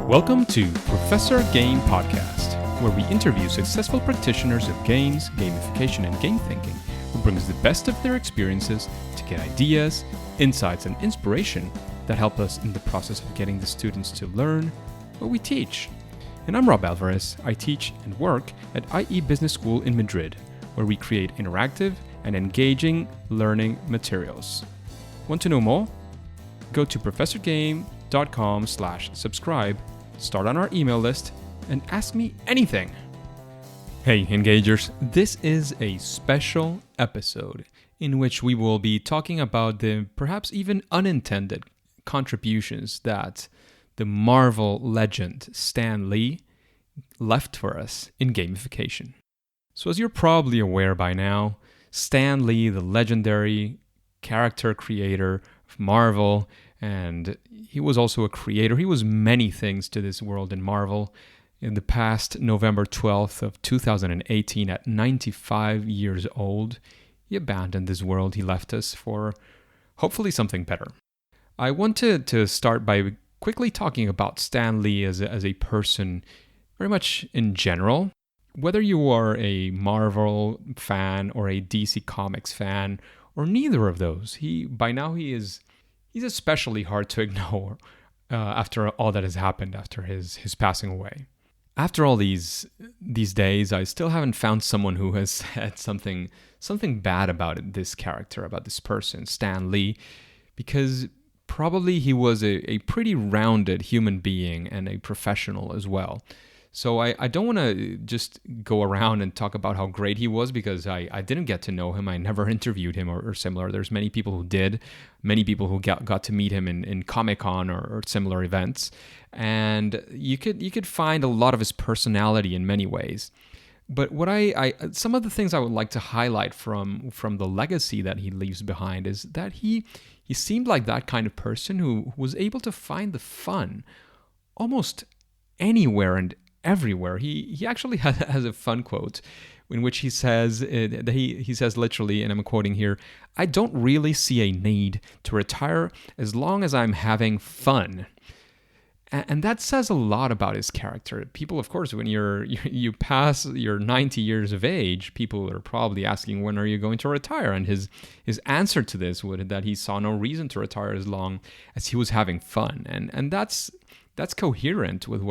Welcome to Professor Game Podcast, where we interview successful practitioners of games, gamification, and game thinking who brings the best of their experiences to get ideas, insights, and inspiration that help us in the process of getting the students to learn what we teach. And I'm Rob Alvarez. I teach and work at IE Business School in Madrid, where we create interactive and engaging learning materials. Want to know more? Go to professorgame.com/subscribe, start on our email list, and ask me anything. Hey, Engagers, this is a special episode in which we will be talking about the perhaps even unintended contributions that the Marvel legend Stan Lee left for us in gamification. So as you're probably aware by now, Stan Lee, the legendary character creator of Marvel, and he was also a creator. He was many things to this world in Marvel. In the past November 12th of 2018, at 95 years old, he abandoned this world. He left us for hopefully something better. I wanted to start by quickly talking about Stan Lee as a person, very much in general. Whether you are a Marvel fan or a DC Comics fan, or neither of those, he's especially hard to ignore after all that has happened after his passing away. After all these days, I still haven't found someone who has said something bad about this character, about this person, Stan Lee, because probably he was a pretty rounded human being and a professional as well. So I don't want to just go around and talk about how great he was, because I didn't get to know him. I never interviewed him or similar. There's many people who did, many people who got to meet him in Comic-Con or similar events. And you could find a lot of his personality in many ways. But what some of the things I would like to highlight from the legacy that he leaves behind is that he seemed like that kind of person who was able to find the fun almost anywhere and everywhere. He actually has a fun quote in which he says that he says literally, and I'm quoting here, "I don't really see a need to retire as long as I'm having fun." And that says a lot about his character. People, of course, when you pass your 90 years of age, people are probably asking, when are you going to retire? And his answer to this was that he saw no reason to retire as long as he was having fun. And that's coherent with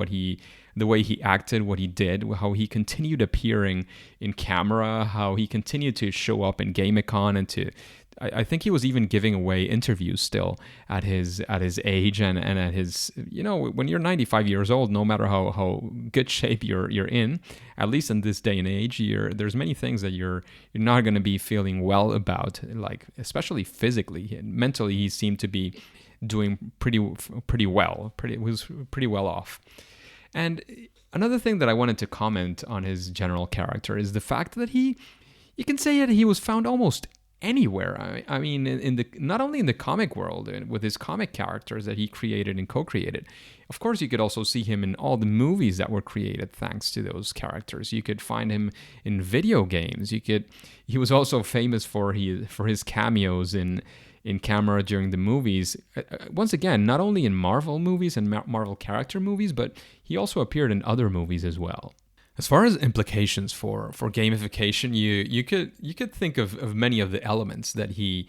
the way he acted, what he did, how he continued appearing in camera, how he continued to show up in Gamicon, and I think he was even giving away interviews still at his age and at his, when you're 95 years old, no matter how good shape you're in, at least in this day and age, there's many things that you're not going to be feeling well about, like especially physically. And mentally, he seemed to be doing pretty well. Was pretty well off. And another thing that I wanted to comment on his general character is the fact that you can say that he was found almost anywhere. I mean, not only in the comic world with his comic characters that he created and co-created. Of course, you could also see him in all the movies that were created thanks to those characters. You could find him in video games. He was also famous for his cameos in camera during the movies. Once again, not only in Marvel movies and Marvel character movies, but he also appeared in other movies as well. As far as implications for gamification, you could think of many of the elements that he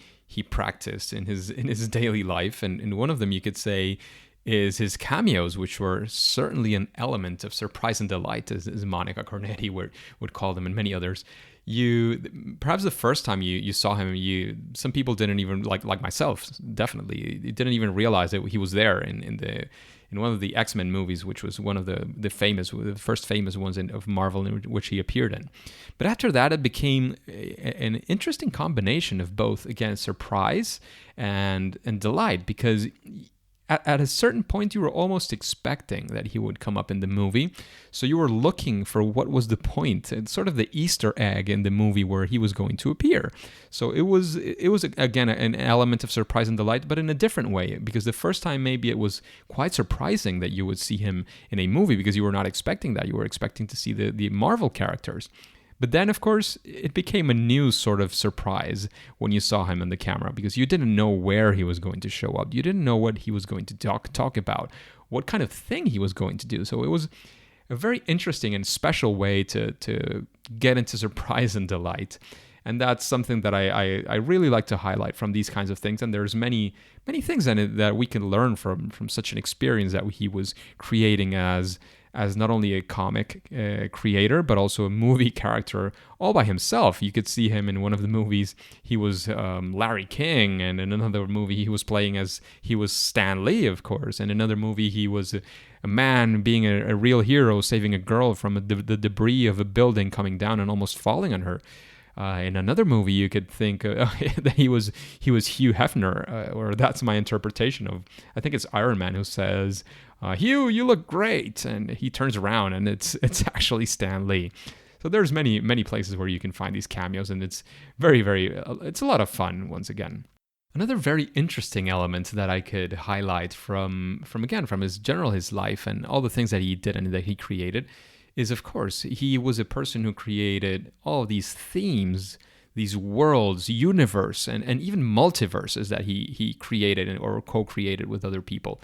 practiced in his daily life, and one of them you could say is his cameos, which were certainly an element of surprise and delight, as Monica Cornetti would call them, and many others. Perhaps the first time you saw him, some people didn't even, like myself, definitely, you didn't even realize that he was there in one of the X-Men movies, which was one of the first famous ones of Marvel in which he appeared in. But after that, it became an interesting combination of both, again, surprise and delight, because at a certain point, you were almost expecting that he would come up in the movie. So you were looking for what was the point. It's sort of the Easter egg in the movie where he was going to appear. So it was again, an element of surprise and delight, but in a different way. Because the first time, maybe it was quite surprising that you would see him in a movie because you were not expecting that. You were expecting to see the Marvel characters. But then, of course, it became a new sort of surprise when you saw him on the camera, because you didn't know where he was going to show up. You didn't know what he was going to talk about, what kind of thing he was going to do. So it was a very interesting and special way to get into surprise and delight. And that's something that I really like to highlight from these kinds of things. And there's many things in it that we can learn from such an experience that he was creating as not only a comic creator, but also a movie character all by himself. You could see him in one of the movies. He was Larry King, and in another movie he was playing as he was Stan Lee, of course. And in another movie he was a man being a real hero, saving a girl from the debris of a building coming down and almost falling on her. In another movie, you could think that he was Hugh Hefner, or that's my interpretation of. I think it's Iron Man who says, "Hugh, you look great," and he turns around and it's actually Stan Lee. So there's many places where you can find these cameos, and it's very it's a lot of fun. Once again, another very interesting element that I could highlight from his life and all the things that he did and that he created is, of course, he was a person who created all of these themes, these worlds, universe, and even multiverses that he created or co-created with other people.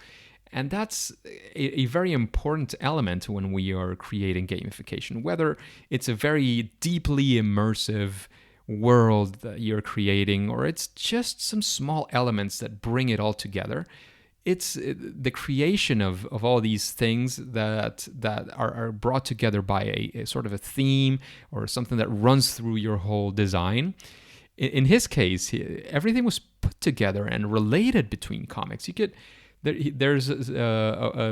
And that's a very important element when we are creating gamification, whether it's a very deeply immersive world that you're creating, or it's just some small elements that bring it all together. It's the creation of all these things that are brought together by a sort of a theme or something that runs through your whole design. In his case, everything was put together and related between comics. There's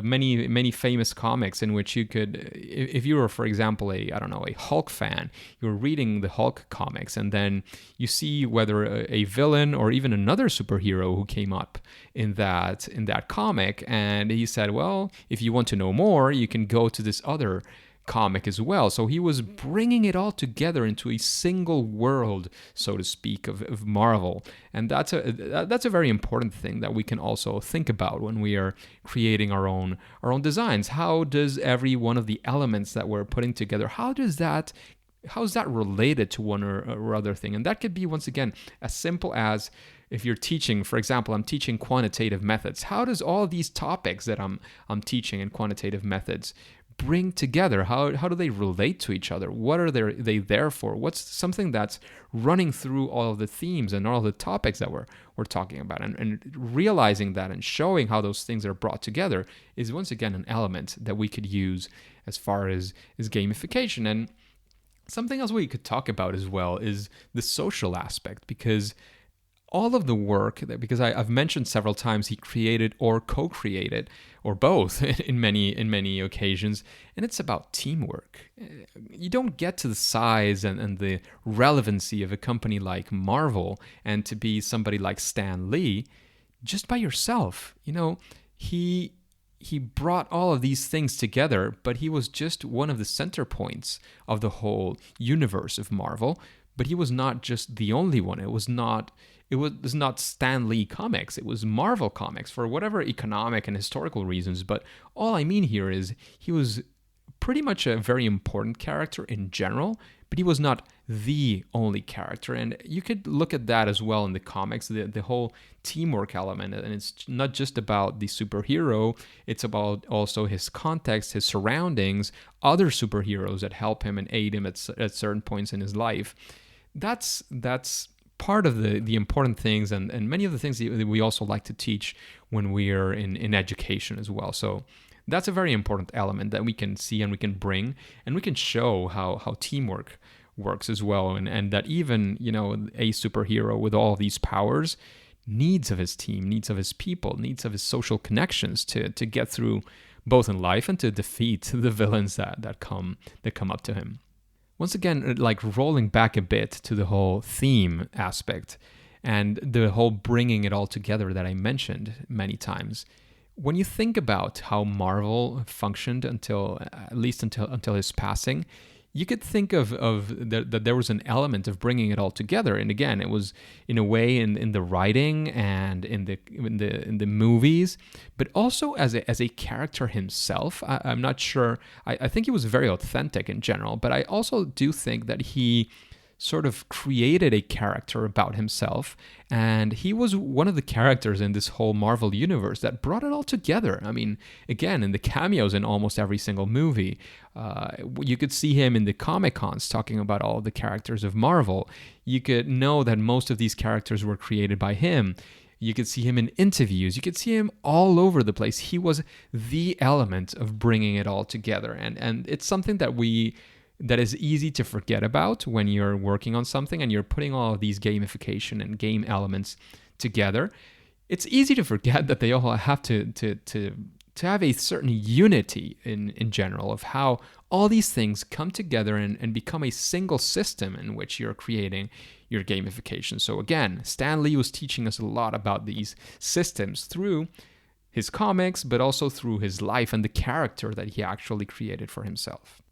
many famous comics in which you could, if you were, for example, a Hulk fan, you're reading the Hulk comics, and then you see whether a villain or even another superhero who came up in that comic, and he said, well, if you want to know more, you can go to this other comic as well. So he was bringing it all together into a single world, so to speak, of Marvel. And that's a very important thing that we can also think about when we are creating our own designs. How does every one of the elements that we're putting together, how is that related to one or other thing? And that could be, once again, as simple as, if you're teaching, for example, I'm teaching quantitative methods. How does all these topics that I'm teaching in quantitative methods bring together? How do they relate to each other? What are they there for? What's something that's running through all of the themes and all the topics that we're talking about? And realizing that and showing how those things are brought together is, once again, an element that we could use as far as gamification. And something else we could talk about as well is the social aspect, because all of the work because I've mentioned several times he created or co-created or both in many occasions, and it's about teamwork. You don't get to the size and the relevancy of a company like Marvel and to be somebody like Stan Lee just by yourself. He brought all of these things together, but he was just one of the center points of the whole universe of Marvel. But he was not just the only one. It was not Stan Lee comics. It was Marvel comics for whatever economic and historical reasons. But all I mean here is he was pretty much a very important character in general, but he was not the only character. And you could look at that as well in the comics, the whole teamwork element. And it's not just about the superhero, it's about also his context, his surroundings, other superheroes that help him and aid him at certain points in his life. That's part of the important things and many of the things that we also like to teach when we are in education as well. So that's a very important element that we can see and we can bring, and we can show how teamwork works as well, and that even a superhero with all these powers needs of his team, needs of his people, needs of his social connections to get through both in life and to defeat the villains that come up to him. Once again, like rolling back a bit to the whole theme aspect and the whole bringing it all together that I mentioned many times. When you think about how Marvel functioned until his passing, you could think of that there was an element of bringing it all together. And again, it was in a way in the writing and in the movies, but also as a character himself. I'm not sure. I think he was very authentic in general, but I also do think that he sort of created a character about himself, and he was one of the characters in this whole Marvel universe that brought it all together. I mean, again, in the cameos in almost every single movie, you could see him in the Comic Cons talking about all the characters of Marvel. You could know that most of these characters were created by him. You could see him in interviews. You could see him all over the place. He was the element of bringing it all together, and it's something that is easy to forget about when you're working on something and you're putting all of these gamification and game elements together. It's easy to forget that they all have to have a certain unity in general of how all these things come together and become a single system in which you're creating your gamification. So again, Stan Lee was teaching us a lot about these systems through his comics, but also through his life and the character that he actually created for himself.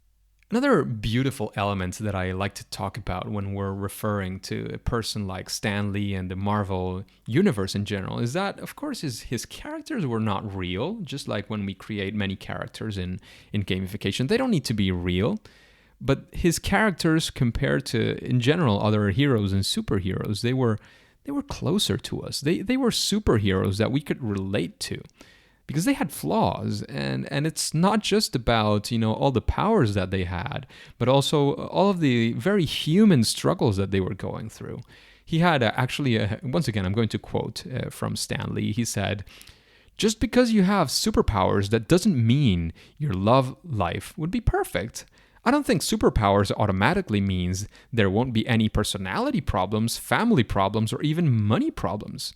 Another beautiful element that I like to talk about when we're referring to a person like Stan Lee and the Marvel universe in general is that, of course, his characters were not real, just like when we create many characters in gamification. They don't need to be real, but his characters compared to, in general, other heroes and superheroes, they were closer to us. They were superheroes that we could relate to, because they had flaws, and it's not just about, all the powers that they had, but also all of the very human struggles that they were going through. He had once again, I'm going to quote from Stan Lee. He said, "Just because you have superpowers, that doesn't mean your love life would be perfect. I don't think superpowers automatically means there won't be any personality problems, family problems, or even money problems.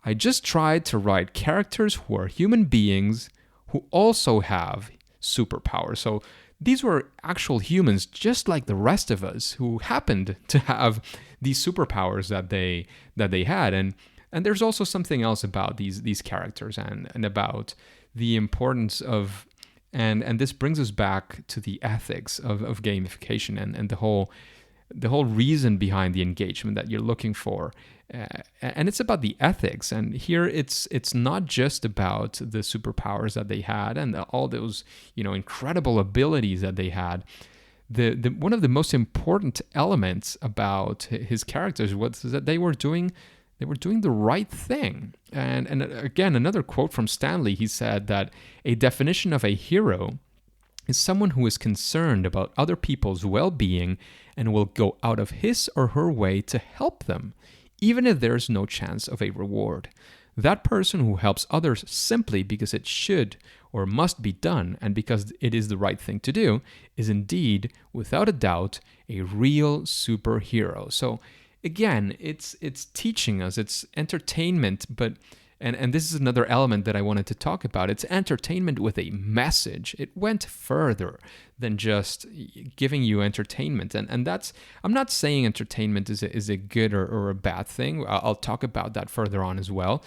I just tried to write characters who are human beings who also have superpowers." So these were actual humans just like the rest of us who happened to have these superpowers that they had. And there's also something else about these characters and about the importance of, and this brings us back to the ethics of gamification and the whole reason behind the engagement that you're looking for. And it's about the ethics. And here it's not just about the superpowers that they had and all those, incredible abilities that they had. The one of the most important elements about his characters was that they were doing the right thing. And again, another quote from Stan Lee, he said that a definition of a hero is someone who is concerned about other people's well-being and will go out of his or her way to help them, even if there's no chance of a reward. That person who helps others simply because it should or must be done and because it is the right thing to do is indeed, without a doubt, a real superhero. So again, it's teaching us, it's entertainment, but and this is another element that I wanted to talk about. It's entertainment with a message. It went further than just giving you entertainment. And that's, I'm not saying entertainment is a good or a bad thing. I'll talk about that further on as well.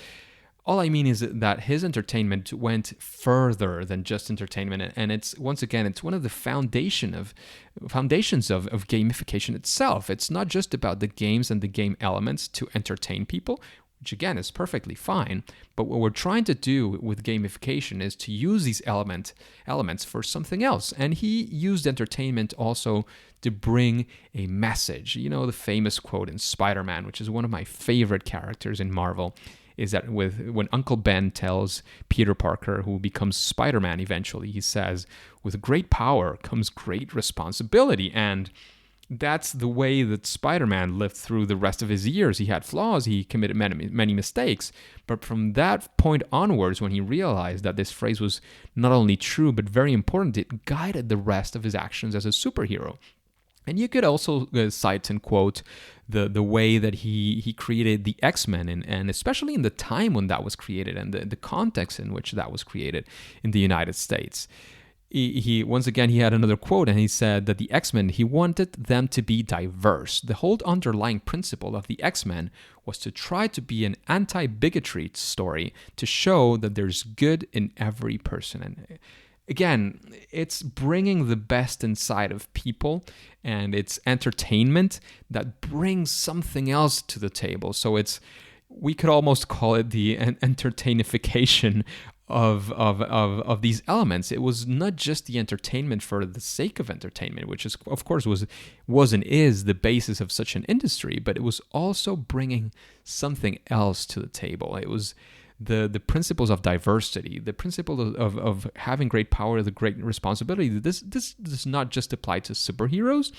All I mean is that his entertainment went further than just entertainment. And it's, once again, it's one of the foundations of gamification itself. It's not just about the games and the game elements to entertain people, which again is perfectly fine. But what we're trying to do with gamification is to use these elements for something else. And he used entertainment also to bring a message. The famous quote in Spider-Man, which is one of my favorite characters in Marvel, is that when Uncle Ben tells Peter Parker, who becomes Spider-Man eventually, he says, "With great power comes great responsibility." And that's the way that Spider-Man lived through the rest of his years. He had flaws, he committed many mistakes, but from that point onwards, when he realized that this phrase was not only true, but very important, it guided the rest of his actions as a superhero. And you could also cite and quote the way that he created the X-Men, and especially in the time when that was created and the context in which that was created in the United States. He once again, he had another quote, and he said that the X-Men, he wanted them to be diverse. The whole underlying principle of the X-Men was to try to be an anti-bigotry story to show that there's good in every person. again, it's bringing the best inside of people, and it's entertainment that brings something else to the table. So we could almost call it the entertainification of these elements. It was not just the entertainment for the sake of entertainment, which is, of course, was and is the basis of such an industry, but it was also bringing something else to the table. It was the principles of diversity, the principle of having great power, the great responsibility. This does not just apply to superheroes.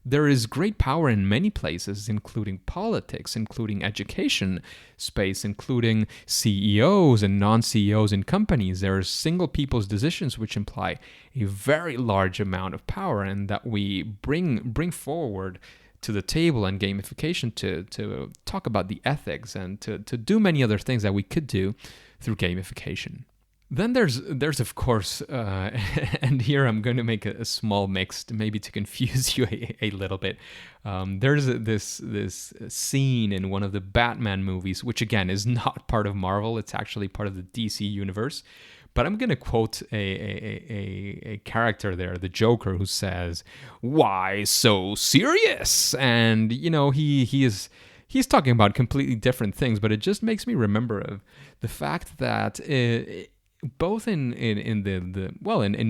There is great power in many places, including politics, including education space, including CEOs and non-CEOs in companies. There are single people's decisions which imply a very large amount of power, and that we bring forward to the table and gamification to talk about the ethics and to do many other things that we could do through gamification. Then there's of course, and here I'm going to make a small mix, maybe to confuse you a little bit. There's this scene in one of the Batman movies, which again is not part of Marvel. It's actually part of the DC universe. But I'm going to quote a character there, the Joker, who says, "Why so serious?" And he's talking about completely different things, but it just makes me remember of the fact that both in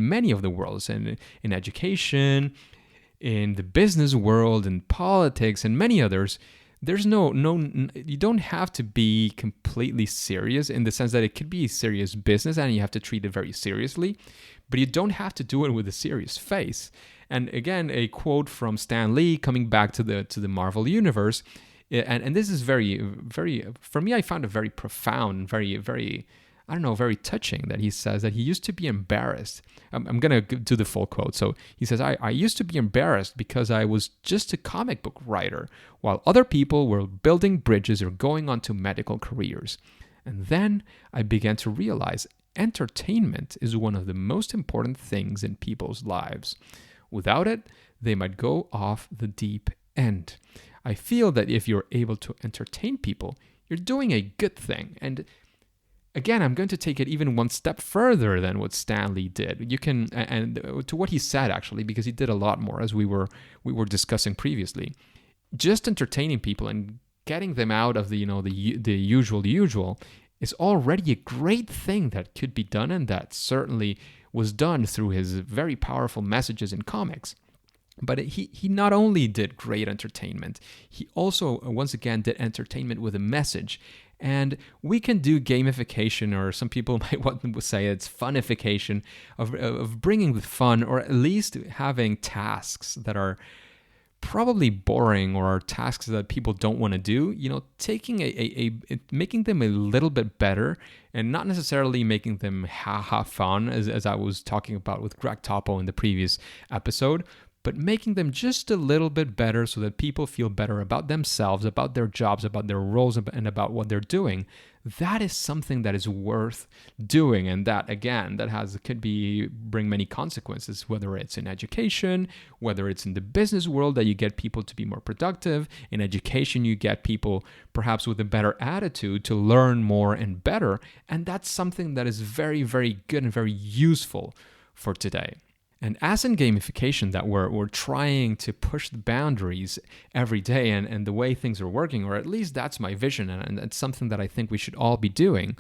many of the worlds, and in education, in the business world, in politics, and many others, there's no you don't have to be completely serious, in the sense that it could be serious business and you have to treat it very seriously, but you don't have to do it with a serious face. And again, a quote from Stan Lee, coming back to the Marvel universe, and this is very, very, for me, I found it very profound, very, very, I don't know, very touching, that he says that he used to be embarrassed. I'm going to do the full quote. So he says, I used to be embarrassed because I was just a comic book writer, while other people were building bridges or going on to medical careers. And then I began to realize entertainment is one of the most important things in people's lives. Without it, they might go off the deep end. I feel that if you're able to entertain people, you're doing a good thing. And again, I'm going to take it even one step further than what Stan Lee did. You can, and to what he said actually, because he did a lot more, as we were discussing previously. Just entertaining people and getting them out of the usual is already a great thing that could be done, and that certainly was done through his very powerful messages in comics. But he not only did great entertainment, he also, once again, did entertainment with a message. And we can do gamification, or some people might want to say it's funification, of bringing the fun, or at least having tasks that are probably boring, or are tasks that people don't want to do, taking making them a little bit better, and not necessarily making them fun, as I was talking about with Greg Topol in the previous episode, but making them just a little bit better so that people feel better about themselves, about their jobs, about their roles, and about what they're doing. That is something that is worth doing, and that, again, could bring many consequences, whether it's in education, whether it's in the business world, that you get people to be more productive. In education, you get people perhaps with a better attitude to learn more and better, and that's something that is very, very good and very useful for today. And as in gamification, that we're trying to push the boundaries every day, and the way things are working, or at least that's my vision, and it's something that I think we should all be doing.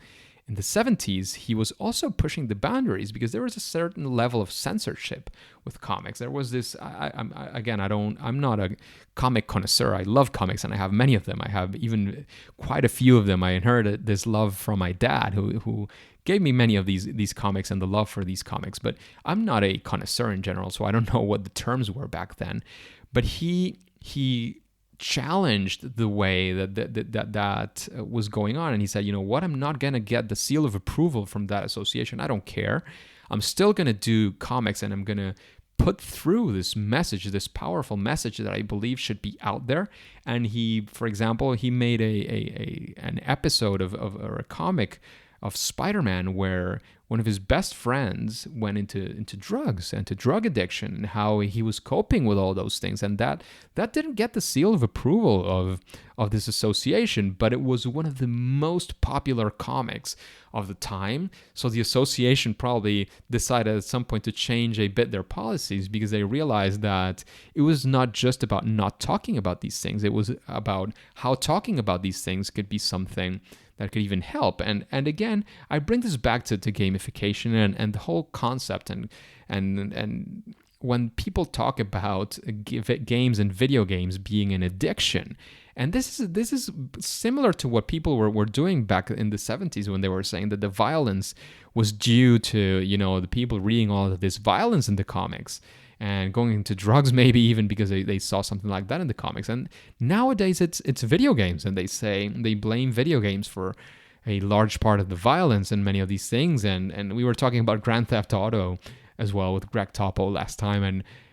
In the 70s, he was also pushing the boundaries, because there was a certain level of censorship with comics. There was this, I'm not a comic connoisseur. I love comics, and I have many of them. I have even quite a few of them. I inherited this love from my dad, who gave me many of these comics and the love for these comics. But I'm not a connoisseur in general, so I don't know what the terms were back then. But he challenged the way that was going on, and he said, I'm not gonna get the seal of approval from that association. I don't care. I'm still gonna do comics, and I'm gonna put through this message, this powerful message that I believe should be out there. And he, for example, he made an episode or a comic of Spider-Man, where one of his best friends went into drugs and to drug addiction, and how he was coping with all those things. And that didn't get the seal of approval of this association, but it was one of the most popular comics of the time. So the association probably decided at some point to change a bit their policies, because they realized that it was not just about not talking about these things. It was about how talking about these things could be something that could even help. And again, I bring this back to gamification and the whole concept. And when people talk about games and video games being an addiction, and this is similar to what people were doing back in the 70s, when they were saying that the violence was due to, the people reading all of this violence in the comics and going into drugs, maybe even because they saw something like that in the comics. And nowadays it's video games, and they blame video games for a large part of the violence and many of these things. And we were talking about Grand Theft Auto as well with Greg Topo last time,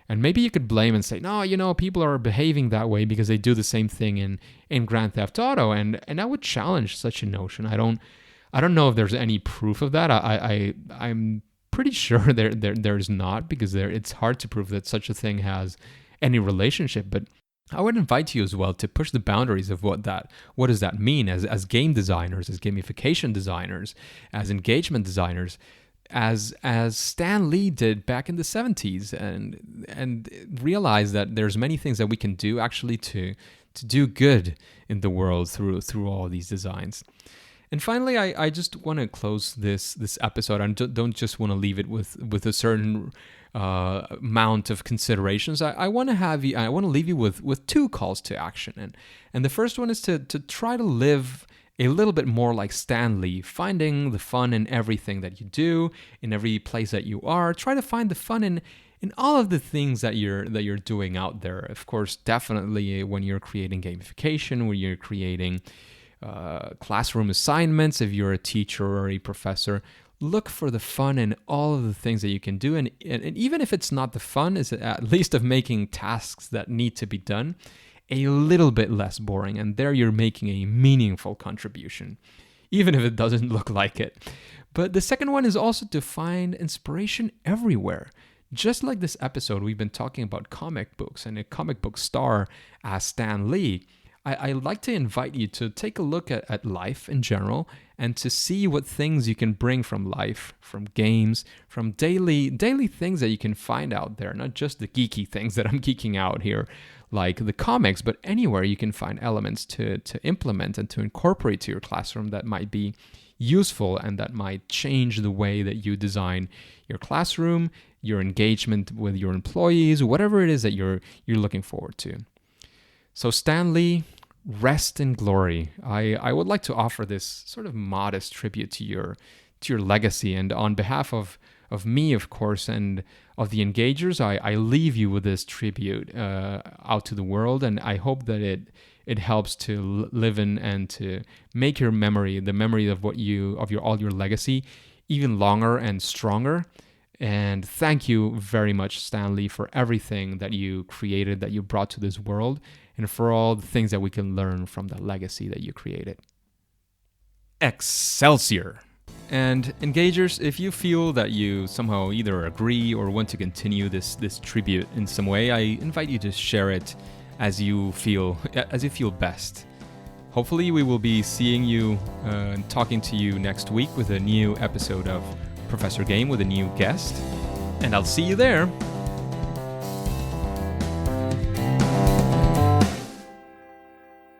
and maybe you could blame and say, no, people are behaving that way because they do the same thing in Grand Theft Auto, and I would challenge such a notion. I don't know if there's any proof of that. I'm pretty sure there's not, because it's hard to prove that such a thing has any relationship. But I would invite you as well to push the boundaries of what does that mean as game designers, as gamification designers, as engagement designers, as Stan Lee did back in the 70s, and realize that there's many things that we can do actually to do good in the world through all these designs. And finally, I just want to close this episode. I don't just want to leave it with a certain amount of considerations. I want to leave you with two calls to action. And the first one is to try to live a little bit more like Stan Lee, finding the fun in everything that you do, in every place that you are. Try to find the fun in all of the things that you're doing out there. Of course, definitely when you're creating gamification, when you're creating classroom assignments, if you're a teacher or a professor, look for the fun in all of the things that you can do. And even if it's not the fun, is at least of making tasks that need to be done a little bit less boring. And there you're making a meaningful contribution, even if it doesn't look like it. But the second one is also to find inspiration everywhere. Just like this episode, we've been talking about comic books and a comic book star as Stan Lee. I'd like to invite you to take a look at life in general, and to see what things you can bring from life, from games, from daily things that you can find out there, not just the geeky things that I'm geeking out here, like the comics, but anywhere you can find elements to implement and to incorporate to your classroom that might be useful and that might change the way that you design your classroom, your engagement with your employees, whatever it is that you're looking forward to. So Stan Lee, rest in glory. I would like to offer this sort of modest tribute to your legacy. And on behalf of me, of course, and of the engagers, I leave you with this tribute out to the world. And I hope that it helps to live in and to make your memory, the memory of all your legacy, even longer and stronger. And thank you very much, Stan Lee, for everything that you created, that you brought to this world, and for all the things that we can learn from the legacy that you created. Excelsior! And engagers, if you feel that you somehow either agree or want to continue this tribute in some way, I invite you to share it as you feel best. Hopefully we will be seeing you and talking to you next week with a new episode of Professor Game with a new guest. And I'll see you there.